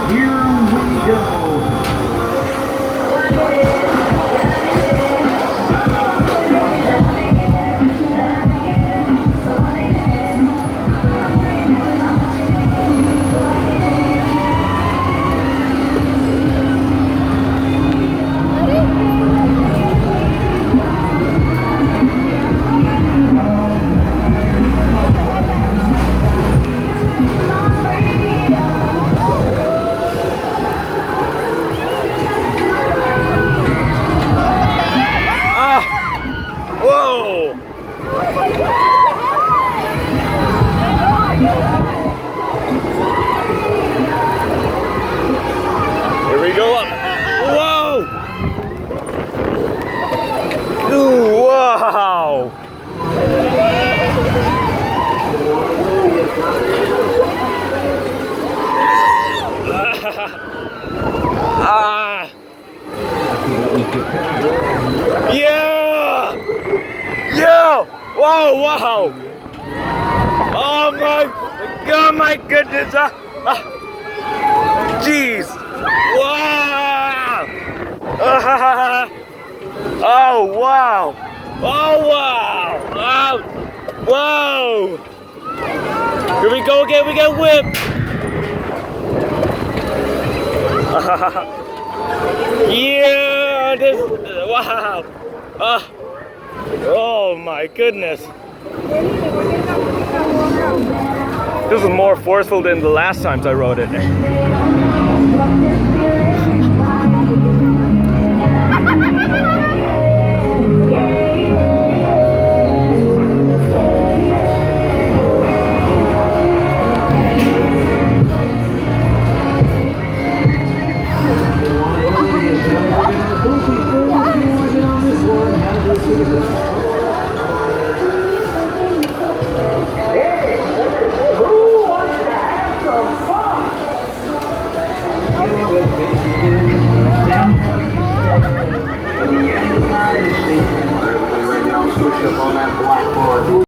Here we go. Whoa! Here we go up. Whoa! Ooh, wow! Ah! Yeah! Yeah! Wow! Wow! Oh my goodness! Jeez! Wow! Oh wow! Oh wow! Whoa! Here we go again! We get whipped! Yeah! This! Wow! Oh my goodness! This is more forceful than the last times I rode it.